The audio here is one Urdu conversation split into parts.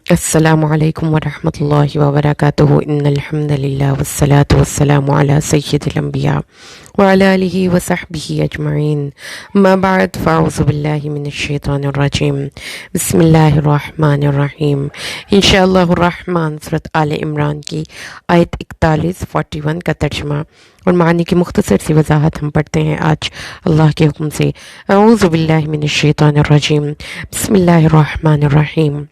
السلام علیکم ورحمۃ اللہ وبرکاتہ ان الحمد للہ والصلاة والسلام علی سید الانبیاء وعلی آلہ وصحبہ اجمعین اما بعد فاعوذ باللہ من الشیطان الرجیم بسم اللہ الرحمن الرحیم انشاءاللہ الرحمن سورۃ آل عمران کی آیت 41 کا ترجمہ اور معنی کی مختصر سی وضاحت ہم پڑھتے ہیں آج اللہ کے حکم سے۔ اعوذ باللہ من الشیطان الرجیم بسم اللہ الرحمن الرحیم۔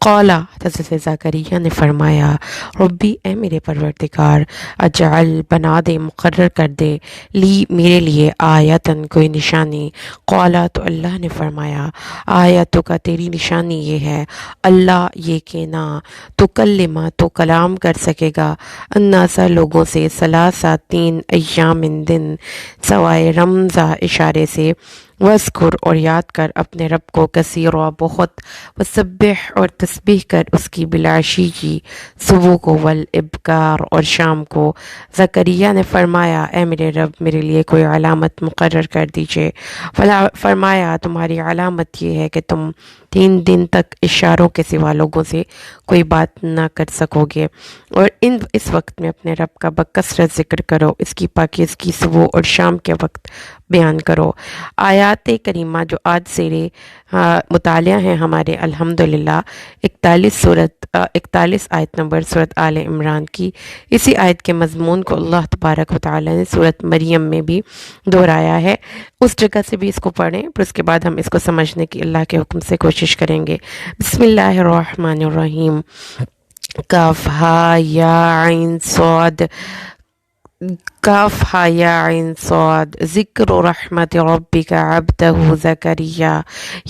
قالا حضرت زکریا نے فرمایا، ربی اے میرے پروردگار، اجعل بنا دے، مقرر کر دے، لی میرے لیے آیتن کوئی نشانی۔ قالا تو اللہ نے فرمایا، آیتو کا تیری نشانی یہ ہے، اللہ یہ کہ نہ تو کلمہ تو کلام کر سکے گا، الناسا لوگوں سے، ثلاثہ 3 ایام دن، سوائے رمضہ اشارے سے، وذکر اور یاد کر اپنے رب کو کثیرا بہت، وسبح اور تسبیح کر اس کی بالعشی کی صبح کو، والابکار اور شام کو۔ زکریا نے فرمایا، اے میرے رب میرے لیے کوئی علامت مقرر کر دیجئے۔ فرمایا، تمہاری علامت یہ ہے کہ تم 3 دن تک اشاروں کے سوا لوگوں سے کوئی بات نہ کر سکو گے، اور اس وقت میں اپنے رب کا بکثرت ذکر کرو، اس کی پاکیزگی صبح اور شام کے وقت بیان کرو۔ آیات کریمہ جو آج زیر مطالعہ ہیں ہمارے الحمدللہ 41 آیت نمبر سورۃ آل عمران کی، اسی آیت کے مضمون کو اللہ تبارک و تعالی نے سورۃ مریم میں بھی دہرایا ہے۔ اس جگہ سے بھی اس کو پڑھیں، پھر اس کے بعد ہم اس کو سمجھنے کی اللہ کے حکم سے کوشش کریں گے۔ بسم اللہ الرحمن الرحیم۔ کاف ہا یا عین صاد، کاف ہا یا عین صاد، ذکر رحمت ربک عبدہ زکریا،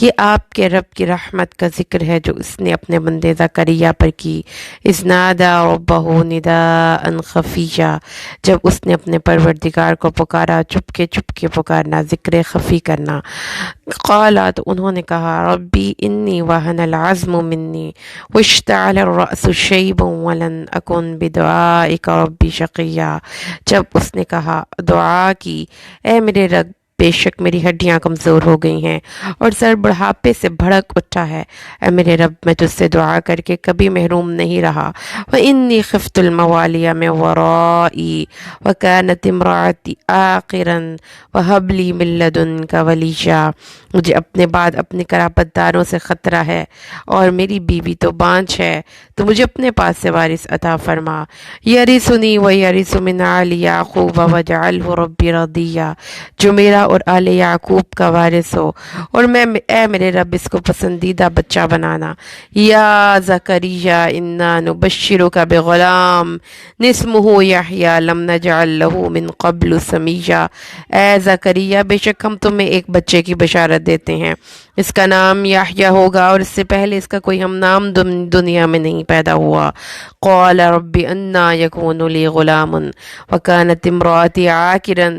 یہ آپ کے رب کی رحمت کا ذکر ہے جو اس نے اپنے بندے زکریا پر کی۔ اذ نادى ربہ نداء خفیا، جب اس نے اپنے پروردگار کو پکارا، چپ کے پکارنا، ذکر خفی کرنا۔ قالا تو انہوں نے کہا، ربی انی وہن العظم منی واشتعل الرأس شیبا ولن اکن بدعائک ربی شقیا، جب اس نے کہا، دعا کی، اے میرے رب بے شک میری ہڈیاں کمزور ہو گئی ہیں اور سر بڑھاپے سے بھڑک اٹھا ہے، اے میرے رب میں تجھ سے دعا کر کے کبھی محروم نہیں رہا۔ وَإِنِّي خِفْتُ الْمَوَالِيَ مِنْ وَرَائِي وَكَانَتِ امْرَأَتِي عَاقِرًا وَهَبْ لِي مِن لَّدُنكَ وَلِيًّا، مجھے اپنے بعد اپنے قرابت داروں سے خطرہ ہے اور میری بیوی تو بانجھ ہے، تو مجھے اپنے پاس سے وارث عطا فرما۔ یرثنی ویرث من آل یعقوب واجعلہ ربی رضیا، جو میرا اور آل یعقوب کا وارث ہو اور اے میرے رب اس کو پسندیدہ بچہ بنانا۔ یا زکریا انا نبشرک بغلام اسمہ یحییٰ لم نجعل لہ من قبل سمیا، اے زکریا بے شک ہم تمہیں ایک بچے کی بشارت دیتے ہیں، اس کا نام یحییٰ ہوگا اور اس سے پہلے اس کا کوئی ہم نام دنیا میں نہیں پیدا ہوا۔ قال رب انا یکون لی غلام وکانت امرأتی عاقرا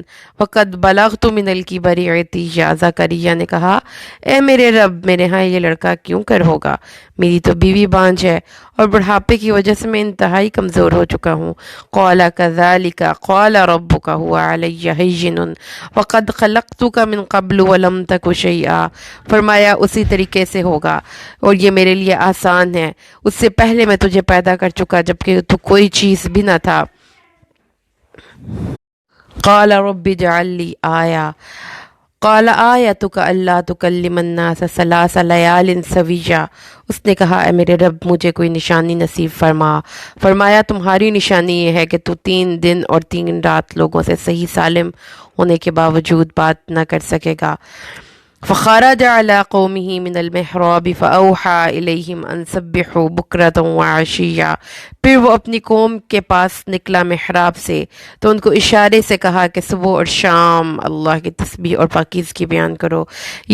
وقد بلغت من الکبر عتیا، زکریا نے کہا، اے میرے رب میرے ہاں یہ لڑکا کیوں کر ہوگا، میری تو بیوی بانجھ ہے اور بڑھاپے کی وجہ سے میں انتہائی کمزور ہو چکا ہوں۔ قال کذالک قال ربک هو علی ہین وقد خلقتک من قبل ولم تک شیئا، فرمایا اسی طریقے سے ہوگا اور یہ میرے لیے آسان ہے، اس سے پہلے میں تجھے پیدا کر چکا جبکہ تو کوئی چیز بھی نہ تھا۔ قال رب اجعل لی آیہ، قال آیتک اللہ تکلم الناس 3 لیال سویا، اس نے کہا، اے میرے رب مجھے کوئی نشانی نصیب فرما۔ فرمایا تمہاری نشانی یہ ہے کہ تو 3 دن اور 3 رات لوگوں سے صحیح سالم ہونے کے باوجود بات نہ کر سکے گا۔ فخرج على قومه من المحراب فأوحى إليهم أن سبحوا بكرة وعشيا، پھر وہ اپنی قوم کے پاس نکلا محراب سے تو ان کو اشارے سے کہا کہ صبح اور شام اللہ کی تسبیح اور پاکیزگی بیان کرو۔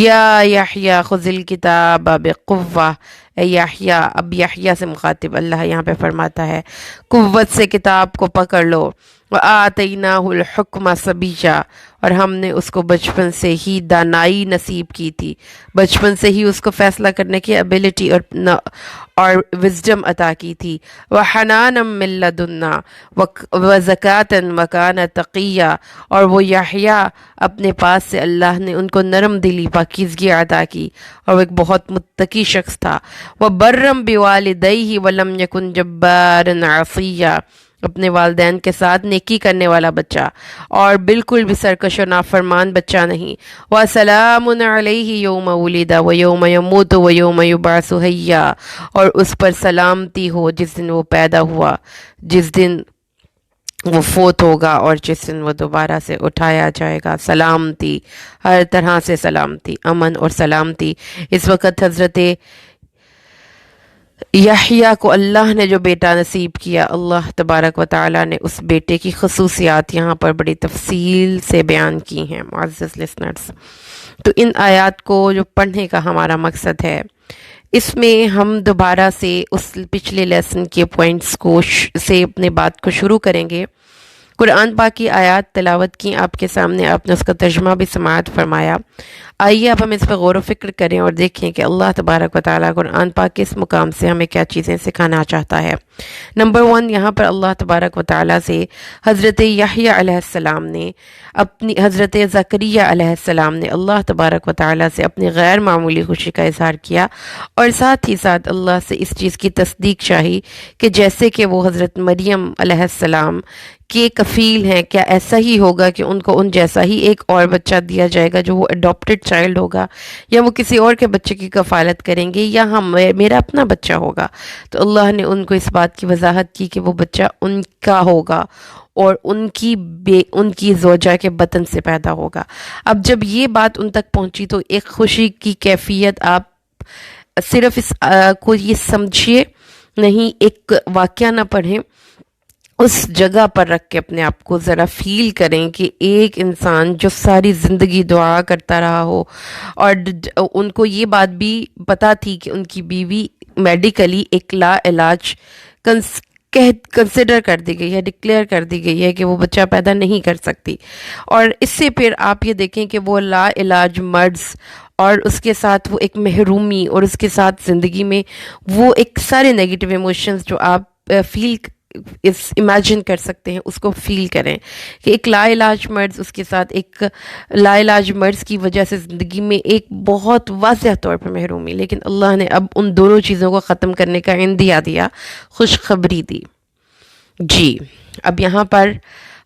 یا یحییٰ خذ الکتاب بقوہ، اے یحییٰ، اب یحییٰ سے مخاطب اللہ یہاں پہ فرماتا ہے، قوت سے کتاب کو پکڑ لو۔ وآتیناہ الحکم صبیا، اور ہم نے اس کو بچپن سے ہی دانائی نصیب کی تھی، بچپن سے ہی اس کو فیصلہ کرنے کی ابیلٹی اور وزڈم عطا کی تھی۔ وَحَنَانًا مِن لَدُنَّا وَزَكَاةً وَكَانَ تَقِيًّا، اور وہ یحییٰ اپنے پاس سے اللہ نے ان کو نرم دلی پاکیزگی عطا کی اور وہ ایک بہت متقی شخص تھا۔ وَبَرًّا بِوَالِدَيْهِ وَلَمْ يَكُنْ جَبَّارًا عَصِيًّا، اپنے والدین کے ساتھ نیکی کرنے والا بچہ اور بالکل بھی سرکش و نافرمان بچہ نہیں۔ وَسَلَامٌ عَلَيْهِ يَوْمَ وُلِدَ وَيَوْمَ يَمُوتُ وَيَوْمَ يُبْعَثُ حَيًّا، اور اس پر سلامتی ہو جس دن وہ پیدا ہوا، جس دن وہ فوت ہوگا اور جس دن وہ دوبارہ سے اٹھایا جائے گا۔ سلامتی، ہر طرح سے سلامتی، امن اور سلامتی۔ اس وقت حضرت یحییٰ کو اللہ نے جو بیٹا نصیب کیا، اللہ تبارک و تعالیٰ نے اس بیٹے کی خصوصیات یہاں پر بڑی تفصیل سے بیان کی ہیں معزز لسنرز۔ تو ان آیات کو جو پڑھنے کا ہمارا مقصد ہے، اس میں ہم دوبارہ سے اس پچھلے لیسن کے پوائنٹس کو سے اپنے بات کو شروع کریں گے۔ قرآن پاک کی آیات تلاوت کی آپ کے سامنے، آپ نے اس کا ترجمہ بھی سماعت فرمایا۔ آئیے اب ہم اس پہ غور و فکر کریں اور دیکھیں کہ اللہ تبارک و تعالیٰ قرآن پاک کے اس مقام سے ہمیں کیا چیزیں سکھانا چاہتا ہے۔ نمبر 1، یہاں پر اللہ تبارک و تعالیٰ سے حضرت یحییٰ علیہ السلام نے حضرت زکریا علیہ السلام نے اللہ تبارک و تعالیٰ سے اپنی غیر معمولی خوشی کا اظہار کیا اور ساتھ ہی ساتھ اللہ سے اس چیز کی تصدیق چاہی کہ جیسے کہ وہ حضرت مریم علیہ السلام کے کفیل ہیں، کیا ایسا ہی ہوگا کہ ان کو ان جیسا ہی ایک اور بچہ دیا جائے گا جو وہ اڈاپٹڈ چائلڈ ہوگا، یا وہ کسی اور کے بچے کی کفالت کریں گے، یا میرا اپنا بچہ ہوگا۔ تو اللہ نے ان کو اس بات کی وضاحت کی کہ وہ بچہ ان کا ہوگا اور ان کی زوجہ کے بطن سے پیدا ہوگا۔ اب جب یہ بات ان تک پہنچی تو ایک خوشی کی کیفیت، آپ صرف اس کو یہ سمجھیے نہیں، ایک واقعہ نہ پڑھیں، اس جگہ پر رکھ کے اپنے آپ کو ذرا فیل کریں کہ ایک انسان جو ساری زندگی دعا کرتا رہا ہو، اور ان کو یہ بات بھی پتہ تھی کہ ان کی بیوی میڈیکلی ایک لا علاج کنسیڈر کر دی گئی ہے، ڈکلیئر کر دی گئی ہے کہ وہ بچہ پیدا نہیں کر سکتی، اور اس سے پھر آپ یہ دیکھیں کہ وہ لا علاج مرض اور اس کے ساتھ وہ ایک محرومی اور اس کے ساتھ زندگی میں وہ ایک سارے نیگیٹو ایموشنز جو آپ امیجن کر سکتے ہیں، اس کو فیل کریں کہ ایک لا علاج مرض، اس کے ساتھ ایک لا علاج مرض کی وجہ سے زندگی میں ایک بہت واضح طور پر محرومی، لیکن اللہ نے اب ان دونوں چیزوں کو ختم کرنے کا عندیہ دیا، خوشخبری دی۔ جی اب یہاں پر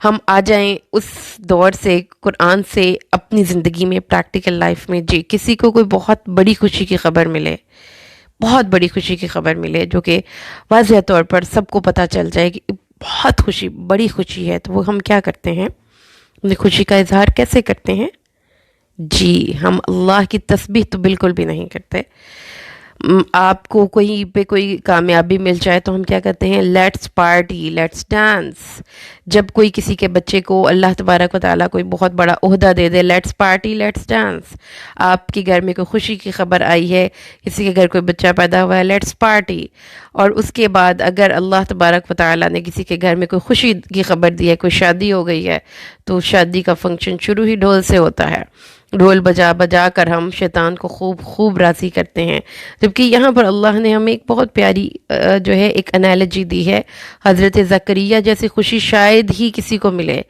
ہم آ جائیں اس دور سے، قرآن سے اپنی زندگی میں، پریکٹیکل لائف میں۔ جی کسی کو کوئی بہت بڑی خوشی کی خبر ملے، بہت بڑی خوشی کی خبر ملے، جو کہ واضح طور پر سب کو پتہ چل جائے کہ بہت خوشی، بڑی خوشی ہے، تو وہ ہم کیا کرتے ہیں؟ اپنی خوشی کا اظہار کیسے کرتے ہیں؟ جی ہم اللہ کی تسبیح تو بالکل بھی نہیں کرتے۔ آپ کو کہیں پہ کوئی کامیابی مل جائے تو ہم کیا کرتے ہیں؟ Let's party, let's dance. جب کوئی کسی کے بچے کو اللہ تبارک و تعالیٰ کوئی بہت بڑا عہدہ دے دے، لیٹس پارٹی، لیٹس ڈانس۔ آپ کے گھر میں کوئی خوشی کی خبر آئی ہے، کسی کے گھر کوئی بچہ پیدا ہوا ہے، لیٹس پارٹی۔ اور اس کے بعد اگر اللہ تبارک و تعالیٰ نے کسی کے گھر میں کوئی خوشی کی خبر دی ہے، کوئی شادی ہو گئی ہے، تو شادی کا فنکشن شروع ہی ڈھول سے ہوتا ہے، ڈھول بجا بجا کر ہم شیطان کو خوب راضی کرتے ہیں۔ جبکہ یہاں پر اللہ نے ہمیں ایک بہت پیاری جو ہے ایک انالوجی دی ہے، حضرت زکریا جیسی خوشی شاید ہی کسی کو ملے،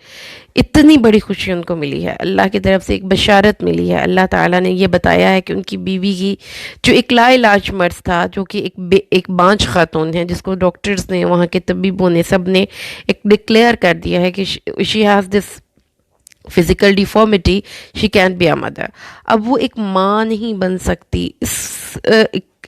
اتنی بڑی خوشی ان کو ملی ہے، اللہ کی طرف سے ایک بشارت ملی ہے۔ اللہ تعالیٰ نے یہ بتایا ہے کہ ان کی بیوی کی جو ایک لا علاج مرض تھا، جو کہ ایک بانجھ خاتون ہے، جس کو ڈاکٹرز نے، وہاں کے طبیبوں نے، سب نے ایک ڈکلیئر کر دیا ہے کہ she has this physical deformity, she can be a mother. اب وہ ایک ماں نہیں بن سکتی۔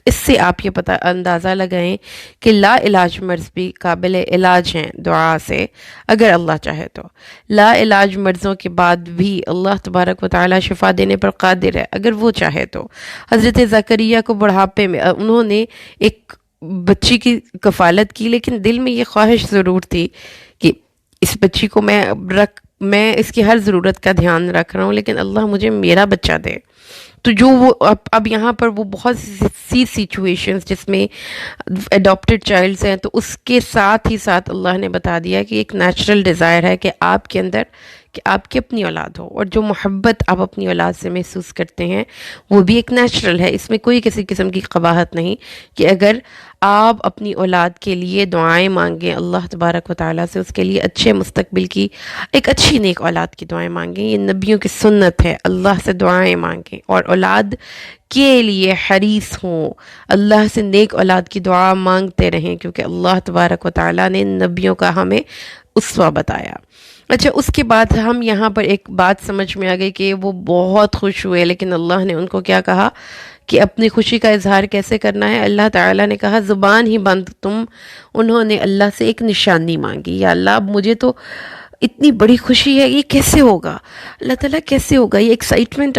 اس سے آپ یہ اندازہ لگائیں کہ لا علاج مرض بھی قابل علاج ہیں دعا سے، اگر اللہ چاہے تو۔ لا علاج مرضوں کے بعد بھی اللہ تبارک و تعالیٰ شفا دینے پر قادر ہے، اگر وہ چاہے تو۔ حضرت زکریا کو بڑھاپے میں انہوں نے ایک بچی کی کفالت کی، لیکن دل میں یہ خواہش ضرور تھی کہ اس بچی کو میں اس کی ہر ضرورت کا دھیان رکھ رہا ہوں، لیکن اللہ مجھے میرا بچہ دے۔ تو جو وہ اب یہاں پر وہ بہت سی سچویشنز جس میں اڈاپٹڈ چائلڈز ہیں، تو اس کے ساتھ ہی ساتھ اللہ نے بتا دیا کہ ایک نیچرل ڈیزائر ہے کہ آپ کے اندر کہ آپ کی اپنی اولاد ہو، اور جو محبت آپ اپنی اولاد سے محسوس کرتے ہیں وہ بھی ایک نیچرل ہے، اس میں کوئی کسی قسم کی قباحت نہیں کہ اگر آپ اپنی اولاد کے لیے دعائیں مانگیں اللہ تبارک و تعالیٰ سے، اس کے لیے اچھے مستقبل کی، ایک اچھی نیک اولاد کی دعائیں مانگیں، یہ نبیوں کی سنت ہے، اللہ سے دعائیں مانگیں اور اولاد کے لیے حریص ہوں، اللہ سے نیک اولاد کی دعا مانگتے رہیں، کیونکہ اللہ تبارک و تعالیٰ نے نبیوں کا ہمیں اسوہ بتایا۔ اچھا، اس کے بعد ہم یہاں پر ایک بات سمجھ میں آ گئی کہ وہ بہت خوش ہوئے، لیکن اللہ نے ان کو کیا کہا کہ اپنی خوشی کا اظہار کیسے کرنا ہے؟ اللہ تعالیٰ نے کہا زبان ہی بند انہوں نے اللہ سے ایک نشانی مانگی، یا اللہ اب مجھے تو اتنی بڑی خوشی ہے، یہ کیسے ہوگا؟ اللہ تعالیٰ کیسے ہوگا یہ ایکسائٹمنٹ؟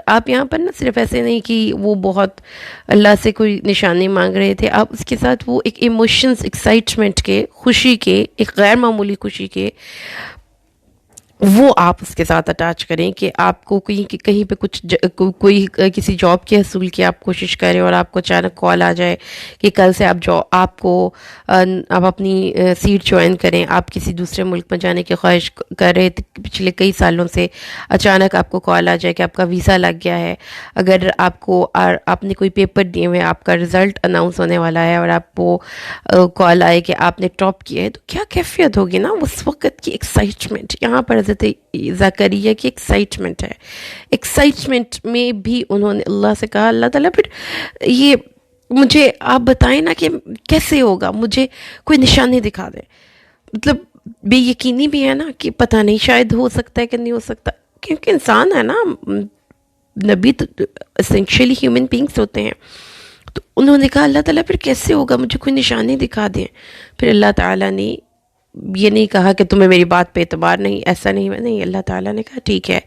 آپ یہاں پر نا صرف ایسے نہیں کہ وہ بہت اللہ سے کوئی نشانی مانگ رہے تھے، آپ اس کے ساتھ وہ ایک ایموشنز، ایکسائٹمنٹ کے، خوشی کے، ایک غیر معمولی خوشی کے، وہ آپ اس کے ساتھ اٹیچ کریں کہ آپ کو کہیں پہ کوئی کسی جاب کے حصول کی آپ کوشش کریں اور آپ کو اچانک کال آ جائے کہ کل سے آپ اپنی سیٹ جوائن کریں، آپ کسی دوسرے ملک میں جانے کی خواہش کر رہے تھے پچھلے کئی سالوں سے، اچانک آپ کو کال آ جائے کہ آپ کا ویزا لگ گیا ہے، اگر آپ نے کوئی پیپر دیے ہوئے، آپ کا رزلٹ اناؤنس ہونے والا ہے اور آپ کو کال آئے کہ آپ نے ٹاپ کیا ہے، تو کیا کیفیت ہوگی نا اس وقت کی ایکسائٹمنٹ؟ یہاں پر حضرت زکریا کی ایکسائٹمنٹ ہے، ایکسائٹمنٹ میں بھی انہوں نے اللہ سے کہا اللہ تعالیٰ پھر یہ مجھے آپ بتائیں نا کہ کیسے ہوگا، مجھے کوئی نشانی دکھا دیں۔ مطلب بے یقینی بھی ہے نا کہ پتہ نہیں شاید ہو سکتا ہے کہ نہیں ہو سکتا، کیونکہ انسان ہے نا، نبی تو اسینشلی ہیومن بینگس ہوتے ہیں۔ تو انہوں نے کہا اللہ تعالیٰ پھر کیسے ہوگا، مجھے کوئی نشانی دکھا دیں۔ پھر اللہ تعالیٰ نے یہ نہیں کہا کہ تمہیں میری بات پہ اعتبار نہیں، ایسا نہیں، اللہ تعالیٰ نے کہا ٹھیک ہے،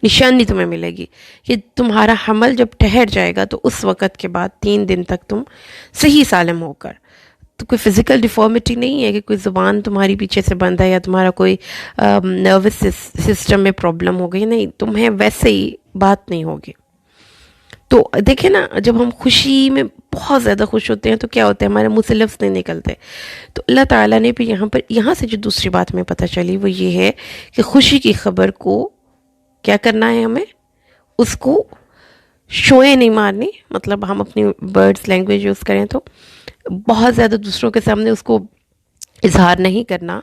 نشانی تمہیں ملے گی کہ تمہارا حمل جب ٹھہر جائے گا تو اس وقت کے بعد 3 دن تک تم صحیح سالم ہو کر، تو کوئی فزیکل ڈیفارمیٹی نہیں ہے کہ کوئی زبان تمہاری پیچھے سے بند ہے یا تمہارا کوئی نروس سسٹم میں پرابلم ہو گئی، نہیں، تمہیں ویسے ہی بات نہیں ہوگی۔ تو دیکھیں نا، جب ہم خوشی میں بہت زیادہ خوش ہوتے ہیں تو کیا ہوتا ہے، ہمارے منہ سے لفظ نہیں نکلتے۔ تو اللہ تعالیٰ نے بھی یہاں سے جو دوسری بات ہمیں پتہ چلی وہ یہ ہے کہ خوشی کی خبر کو کیا کرنا ہے، ہمیں اس کو شوئیں نہیں مارنی، مطلب ہم اپنی ورڈز لینگویج یوز کریں تو بہت زیادہ دوسروں کے سامنے اس کو اظہار نہیں کرنا،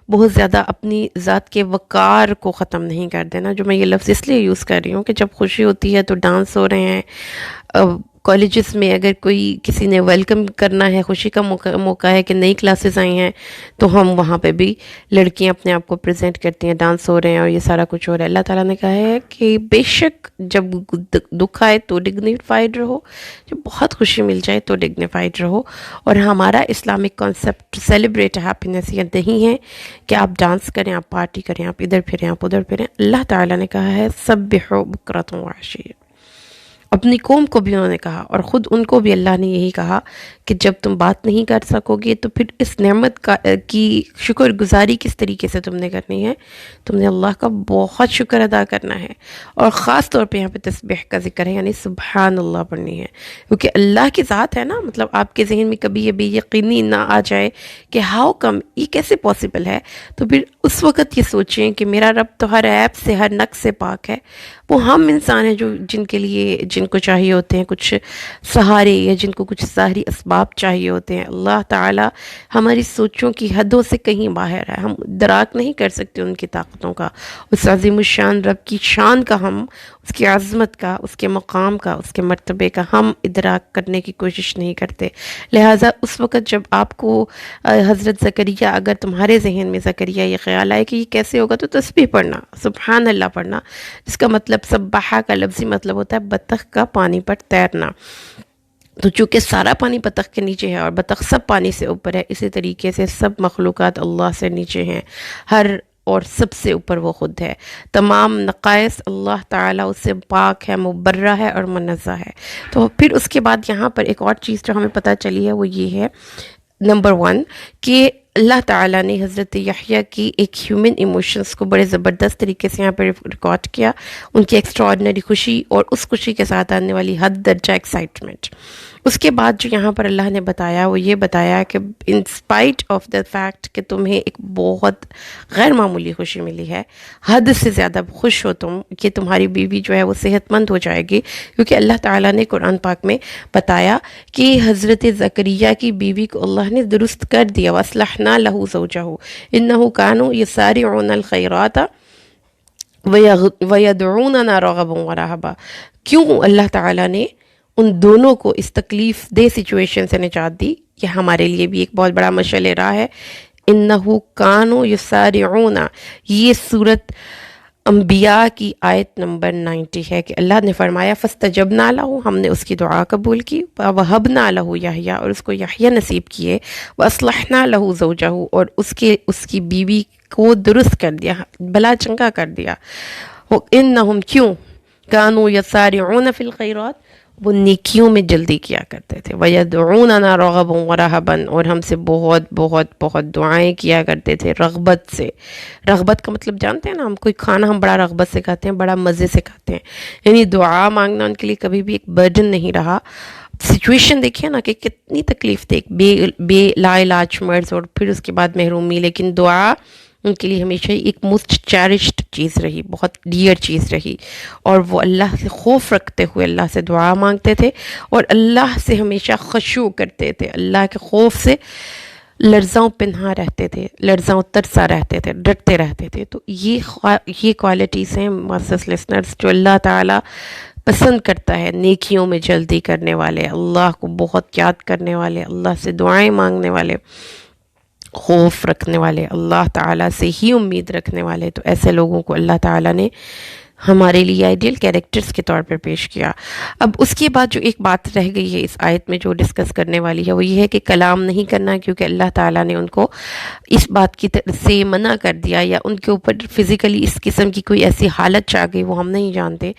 بہت زیادہ اپنی ذات کے وقار کو ختم نہیں کر دینا۔ جو میں یہ لفظ اس لیے یوز کر رہی ہوں کہ جب خوشی ہوتی ہے تو ڈانس ہو رہے ہیں، کالجز میں اگر کسی نے ویلکم کرنا ہے، خوشی کا موقع ہے کہ نئی کلاسز آئی ہیں، تو ہم وہاں پہ بھی لڑکیاں اپنے آپ کو پریزنٹ کرتی ہیں، ڈانس ہو رہے ہیں اور یہ سارا کچھ ہو رہا ہے۔ اللہ تعالیٰ نے کہا ہے کہ بے شک جب دکھ آئے تو ڈگنیفائڈ رہو، جب بہت خوشی مل جائے تو ڈگنیفائڈ رہو، اور ہمارا اسلامک کانسیپٹ سیلیبریٹ ہیپینس یہ نہیں ہے کہ آپ ڈانس کریں، آپ پارٹی کریں، آپ ادھر پھریں، آپ ادھر پھریں۔ اللہ تعالیٰ نے کہا ہے سبحوا بکرۃ وعشیہ، اپنی قوم کو بھی انہوں نے کہا اور خود ان کو بھی اللہ نے یہی کہا کہ جب تم بات نہیں کر سکو گے تو پھر اس نعمت کی شکر گزاری کس طریقے سے تم نے کرنی ہے، تم نے اللہ کا بہت شکر ادا کرنا ہے، اور خاص طور پہ یہاں پہ تسبیح کا ذکر ہے، یعنی سبحان اللہ پڑھنی ہے، کیونکہ اللہ کی ذات ہے نا، مطلب آپ کے ذہن میں کبھی یہ بے یقینی نہ آ جائے کہ ہاؤ کم، یہ کیسے پاسبل ہے، تو پھر اس وقت یہ سوچیں کہ میرا رب تو ہر عیب سے، ہر نقص سے پاک ہے، وہ ہم انسان ہیں جن کو چاہیے ہوتے ہیں کچھ سہارے، یا جن کو کچھ ظاہری اسباب چاہیے ہوتے ہیں۔ اللہ تعالیٰ ہماری سوچوں کی حدوں سے کہیں باہر ہے، ہم ادراک نہیں کر سکتے ان کی طاقتوں کا، اس عظیم الشان رب کی شان کا، ہم اس کی عظمت کا، اس کے مقام کا، اس کے مرتبے کا ہم ادراک کرنے کی کوشش نہیں کرتے۔ لہٰذا اس وقت جب آپ کو حضرت زکریا، اگر تمہارے ذہن میں زکریا یہ خیال آئے کہ یہ کیسے ہوگا، تو تسبیح پڑھنا، سبحان اللہ پڑھنا، جس کا مطلب سبحہ کا لفظی مطلب ہوتا ہے بطخ کا پانی پر تیرنا۔ تو چونکہ سارا پانی بطخ کے نیچے ہے اور بطخ سب پانی سے اوپر ہے، اسی طریقے سے سب مخلوقات اللہ سے نیچے ہیں، اور سب سے اوپر وہ خود ہے، تمام نقائص اللہ تعالیٰ اس سے پاک ہے، مبرہ ہے اور منزہ ہے۔ تو پھر اس کے بعد یہاں پر ایک اور چیز جو ہمیں پتہ چلی ہے وہ یہ ہے، نمبر 1 کہ اللہ تعالیٰ نے حضرت یحییٰ کی ایک ہیومن ایموشنز کو بڑے زبردست طریقے سے یہاں پر ریکارڈ کیا، ان کی ایکسٹراڈنری خوشی اور اس خوشی کے ساتھ آنے والی حد درجہ ایکسائٹمنٹ۔ اس کے بعد جو یہاں پر اللہ نے بتایا وہ یہ بتایا کہ in spite of the fact کہ تمہیں ایک بہت غیر معمولی خوشی ملی ہے، حد سے زیادہ خوش ہو تم کہ تمہاری بیوی جو ہے وہ صحت مند ہو جائے گی، کیونکہ اللہ تعالیٰ نے قرآن پاک میں بتایا کہ حضرت زکریا کی بیوی کو اللہ نے درست کر دیا، وَأَصْلَحْنَا لَهُ زَوْجَهُ إِنَّهُ كَانُوا يُسَارِعُونَ الْخَيْرَاتَ وَيَدْعُونَنَا رَغَبًا وَرَهَبًا۔ کیوں اللہ تعالیٰ نے ان دونوں کو اس تکلیف دہ سچویشن سے نجات دی؟ یہ ہمارے لیے بھی ایک بہت بڑا مشعل راہ ہے۔ انہو کانو یسارعون، یہ سورت انبیاء کی آیت نمبر 90 ہے کہ اللہ نے فرمایا فاستجبنا لہ، ہم نے اس کی دعا قبول کی، وہبنا لہ یحییٰ، اور اس کو یحییٰ نصیب کیے، واصلحنا لہ زوجہ، اور اس کی بیوی کو درست کر دیا، بلا چنگا کر دیا۔ انہم کیوں کانو یسارعون فی الخیرات، وہ نیکیوں میں جلدی کیا کرتے تھے، وَيَدْعُونَنَا رَغَبًا وَرَهَبًا، اور ہم سے بہت بہت بہت دعائیں کیا کرتے تھے رغبت سے۔ رغبت کا مطلب جانتے ہیں نا، ہم کوئی کھانا ہم بڑا رغبت سے کھاتے ہیں، بڑا مزے سے کھاتے ہیں، یعنی دعا مانگنا ان کے لیے کبھی بھی ایک برڈن نہیں رہا۔ سچویشن دیکھیے نا کہ کتنی تکلیف دہ، بے لا علاج مرض اور پھر اس کے بعد محرومی، لیکن دعا ان کے لیے ہمیشہ ایک موسٹ چیرشڈ چیز رہی، بہت ڈیئر چیز رہی، اور وہ اللہ سے خوف رکھتے ہوئے اللہ سے دعا مانگتے تھے اور اللہ سے ہمیشہ خشوع کرتے تھے، اللہ کے خوف سے لرزاں پنہا رہتے تھے، لرزاں ترسا رہتے تھے، ڈرتے رہتے تھے۔ تو یہ کوالٹیز ہیں معزز لسنرز جو اللہ تعالیٰ پسند کرتا ہے، نیکیوں میں جلدی کرنے والے، اللہ کو بہت یاد کرنے والے، اللہ سے دعائیں مانگنے والے، خوف رکھنے والے، اللہ تعالیٰ سے ہی امید رکھنے والے۔ تو ایسے لوگوں کو اللہ تعالیٰ نے ہمارے لیے آئیڈیل کیریکٹرز کے طور پر پیش کیا۔ اب اس کے بعد جو ایک بات رہ گئی ہے اس آیت میں جو ڈسکس کرنے والی ہے وہ یہ ہے کہ کلام نہیں کرنا، کیونکہ اللہ تعالیٰ نے ان کو اس بات کی سے منع کر دیا، یا ان کے اوپر فزیکلی اس قسم کی کوئی ایسی حالت چاہ گئی، وہ ہم نہیں جانتے،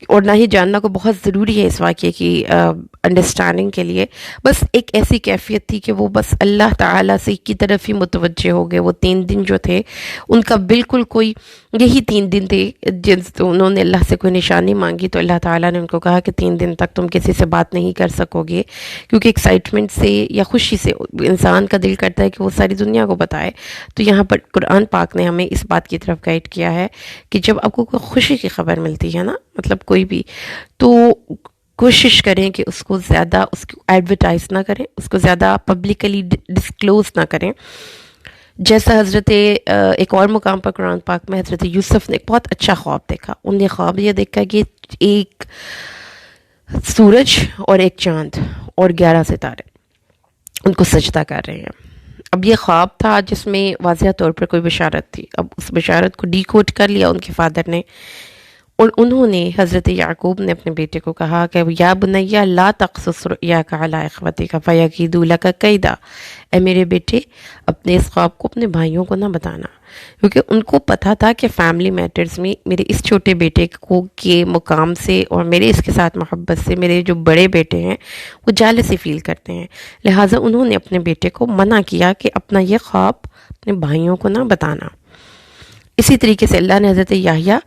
اور نہ ہی جاننا کو بہت ضروری ہے اس واقعے کی انڈرسٹینڈنگ کے لیے۔ بس ایک ایسی کیفیت تھی کہ وہ بس اللہ تعالیٰ سے کی طرف ہی متوجہ ہو گئے۔ وہ 3 دن جو تھے ان کا بالکل کوئی، یہی 3 دن تھے جن انہوں نے اللہ سے کوئی نشانی مانگی، تو اللہ تعالیٰ نے ان کو کہا کہ 3 دن تک تم کسی سے بات نہیں کر سکو گے، کیونکہ ایکسائٹمنٹ سے یا خوشی سے انسان کا دل کرتا ہے کہ وہ ساری دنیا کو بتائے۔ تو یہاں پر قرآن پاک نے ہمیں اس بات کی طرف گائیڈ کیا ہے کہ جب آپ کو کوئی خوشی کی خبر ملتی ہے نا، مطلب کوئی بھی، تو کوشش کریں کہ اس کو زیادہ اس کو ایڈورٹائز نہ کریں، اس کو زیادہ پبلکلی ڈسکلوز نہ کریں۔ جیسا حضرت ایک اور مقام پر قرآن پاک میں حضرت یوسف نے ایک بہت اچھا خواب دیکھا، انہوں نے خواب یہ دیکھا کہ ایک سورج اور ایک چاند اور 11 ستارے ان کو سجدہ کر رہے ہیں۔ اب یہ خواب تھا جس میں واضح طور پر کوئی بشارت تھی۔ اب اس بشارت کو ڈی کوڈ کر لیا ان کے فادر نے، اور انہوں نے حضرت یعقوب نے اپنے بیٹے کو کہا کہ یا بنیا لا تقصص رؤیاک علی اخوتک فیکیدوا لک کیدا، اے میرے بیٹے اپنے اس خواب کو اپنے بھائیوں کو نہ بتانا، کیونکہ ان کو پتہ تھا کہ فیملی میٹرز میں میرے اس چھوٹے بیٹے کو کے مقام سے اور میرے اس کے ساتھ محبت سے میرے جو بڑے بیٹے ہیں وہ جالسی فیل کرتے ہیں، لہٰذا انہوں نے اپنے بیٹے کو منع کیا کہ اپنا یہ خواب اپنے بھائیوں کو نہ بتانا۔ اسی طریقے سے اللہ نے حضرت یحییٰ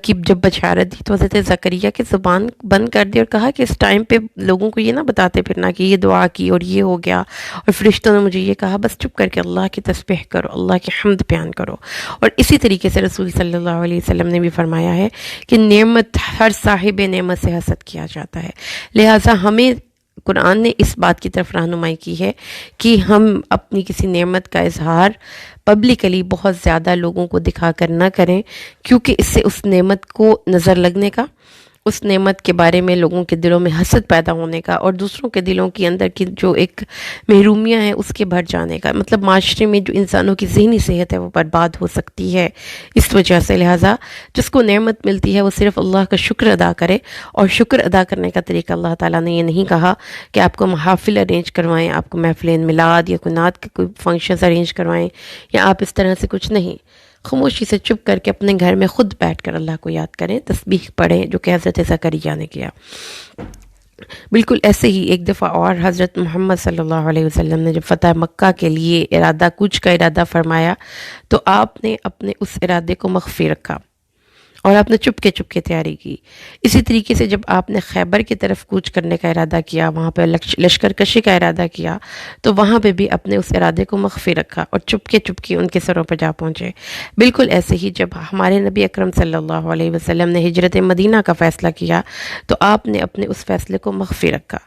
کی جب بشارت دی تو حضرت زکریا کی زبان بند کر دی اور کہا کہ اس ٹائم پہ لوگوں کو یہ نہ بتاتے پھرنا کہ یہ دعا کی اور یہ ہو گیا اور فرشتوں نے مجھے یہ کہا، بس چپ کر کے اللہ کی تسبیح کرو، اللہ کی حمد بیان کرو۔ اور اسی طریقے سے رسول صلی اللہ علیہ وسلم نے بھی فرمایا ہے کہ نعمت ہر صاحب نعمت سے حسد کیا جاتا ہے، لہٰذا ہمیں قرآن نے اس بات کی طرف رہنمائی کی ہے کہ ہم اپنی کسی نعمت کا اظہار پبلکلی بہت زیادہ لوگوں کو دکھا کر نہ کریں، کیونکہ اس سے اس نعمت کو نظر لگنے کا، اس نعمت کے بارے میں لوگوں کے دلوں میں حسد پیدا ہونے کا، اور دوسروں کے دلوں کے اندر کی جو ایک محرومیاں ہیں اس کے بھر جانے کا، مطلب معاشرے میں جو انسانوں کی ذہنی صحت ہے وہ برباد ہو سکتی ہے اس وجہ سے۔ لہٰذا جس کو نعمت ملتی ہے وہ صرف اللہ کا شکر ادا کرے، اور شکر ادا کرنے کا طریقہ اللہ تعالیٰ نے یہ نہیں کہا کہ آپ کو محافل ارینج کروائیں، آپ کو محفل میلاد یا کوئی نعت کے کوئی فنکشنز ارینج کروائیں، یا آپ اس طرح سے کچھ نہیں، خاموشی سے چپ کر کے اپنے گھر میں خود بیٹھ کر اللہ کو یاد کریں، تسبیح پڑھیں، جو کہ حضرت زکریا نے کیا۔ بالکل ایسے ہی ایک دفعہ اور حضرت محمد صلی اللہ علیہ وسلم نے جب فتح مکہ کے لیے کوچ کا ارادہ فرمایا تو آپ نے اپنے اس ارادے کو مخفی رکھا، اور آپ نے چپکے چپکے تیاری کی۔ اسی طریقے سے جب آپ نے خیبر کی طرف کوچ کرنے کا ارادہ کیا، وہاں پہ لشکر کشی کا ارادہ کیا، تو وہاں پہ بھی اپنے اس ارادے کو مخفی رکھا اور چپکے چپکے ان کے سروں پہ جا پہنچے۔ بالکل ایسے ہی جب ہمارے نبی اکرم صلی اللہ علیہ وسلم نے ہجرت مدینہ کا فیصلہ کیا تو آپ نے اپنے اس فیصلے کو مخفی رکھا۔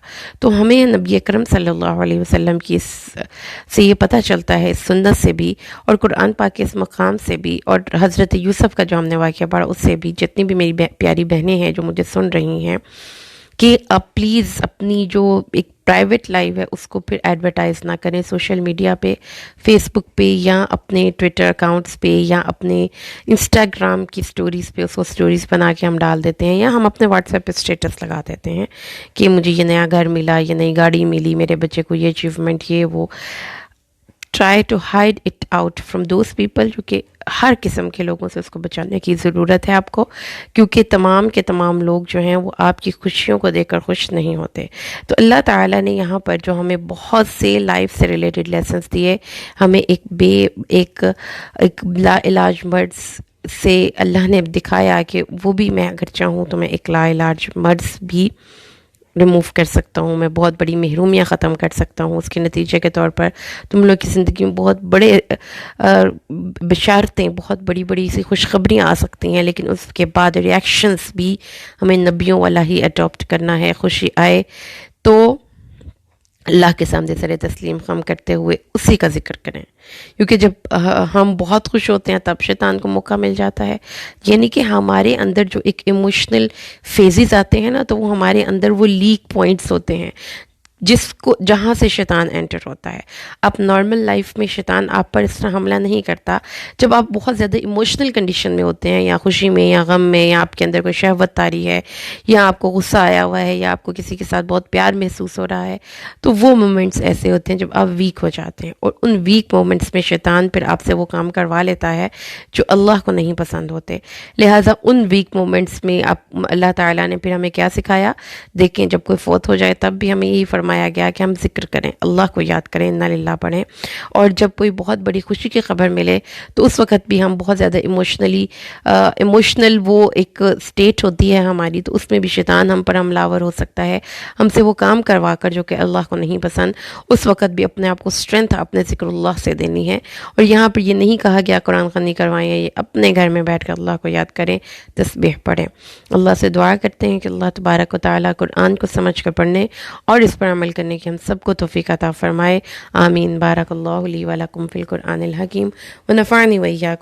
تو ہمیں نبی اکرم صلی اللہ علیہ وسلم کی سے یہ پتہ چلتا ہے، اس سنت سے بھی اور قرآن پاک کے اس مقام سے بھی، اور حضرت یوسف کا جو ہم نے واقعہ پڑھا اس سے بھی، جتنی بھی میری پیاری بہنیں ہیں جو مجھے سن رہی ہیں، کہ آپ پلیز اپنی جو ایک پرائیویٹ لائف ہے اس کو پھر ایڈورٹائز نہ کریں سوشل میڈیا پہ، فیس بک پہ، یا اپنے ٹویٹر اکاؤنٹس پہ، یا اپنے انسٹاگرام کی سٹوریز پہ اس کو سٹوریز بنا کے ہم ڈال دیتے ہیں، یا ہم اپنے واٹس ایپ پہ اسٹیٹس لگا دیتے ہیں کہ مجھے یہ نیا گھر ملا، یہ نئی گاڑی ملی، میرے بچے کو یہ اچیومنٹ، یہ وہ۔ Try to hide it out from those people, جو کہ ہر قسم کے لوگوں سے اس کو بچانے کی ضرورت ہے آپ کو، کیونکہ تمام کے تمام لوگ جو ہیں وہ آپ کی خوشیوں کو دیکھ کر خوش نہیں ہوتے۔ تو اللہ تعالیٰ نے یہاں پر جو ہمیں بہت سے لائف سے ریلیٹڈ لیسنس دیے، ہمیں ایک لا علاج مرض سے اللہ نے دکھایا کہ وہ بھی میں اگر چاہوں تو میں ایک لا علاج مرض بھی ریموو کر سکتا ہوں، میں بہت بڑی محرومیاں ختم کر سکتا ہوں۔ اس کے نتیجے کے طور پر تم لوگ کی زندگی میں بہت بڑے بشارتیں، بہت بڑی بڑی سی خوشخبریاں آ سکتی ہیں، لیکن اس کے بعد ریاکشنز بھی ہمیں نبیوں والا ہی اڈاپٹ کرنا ہے۔ خوشی آئے تو اللہ کے سامنے سر تسلیم خم کرتے ہوئے اسی کا ذکر کریں، کیونکہ جب ہم بہت خوش ہوتے ہیں تب شیطان کو موقع مل جاتا ہے۔ یعنی کہ ہمارے اندر جو ایک ایموشنل فیزز آتے ہیں نا، تو وہ ہمارے اندر وہ لیک پوائنٹس ہوتے ہیں جہاں سے شیطان انٹر ہوتا ہے۔ آپ نارمل لائف میں شیطان آپ پر اس طرح حملہ نہیں کرتا، جب آپ بہت زیادہ ایموشنل کنڈیشن میں ہوتے ہیں، یا خوشی میں، یا غم میں، یا آپ کے اندر کوئی شہوت طاری ہے، یا آپ کو غصہ آیا ہوا ہے، یا آپ کو کسی کے ساتھ بہت پیار محسوس ہو رہا ہے، تو وہ مومنٹس ایسے ہوتے ہیں جب آپ ویک ہو جاتے ہیں، اور ان ویک مومنٹس میں شیطان پھر آپ سے وہ کام کروا لیتا ہے جو اللہ کو نہیں پسند ہوتے۔ لہٰذا ان ویک مومنٹس میں اللہ تعالیٰ نے پھر ہمیں کیا سکھایا؟ دیکھیں، جب کوئی فوت ہو جائے تب بھی ہمیں یہی فرمایا گیا کہ ہم ذکر کریں، اللہ کو یاد کریں، انا للہ پڑھیں، اور جب کوئی بہت بڑی خوشی کی خبر ملے تو اس وقت بھی ہم بہت زیادہ ایموشنل وہ ایک سٹیٹ ہوتی ہے ہماری، تو اس میں بھی شیطان ہم پر حملہ ہو سکتا ہے، ہم سے وہ کام کروا کر جو کہ اللہ کو نہیں پسند۔ اس وقت بھی اپنے آپ کو اسٹرینتھ اپنے ذکر اللہ سے دینی ہے، اور یہاں پر یہ نہیں کہا گیا قرآن خوانی کروائیں، یہ اپنے گھر میں بیٹھ کر اللہ کو یاد کریں، تسبیح پڑھیں۔ اللہ سے دعا کرتے ہیں کہ اللہ تبارک و تعالیٰ قرآن کو سمجھ کر پڑھنے اور اس پر عمل کرنے کی ہم سب کو توفیق عطا فرمائے، آمین۔ بارک اللہ لی و لکم فی القرآن الحکیم ونفعنی وإیاکم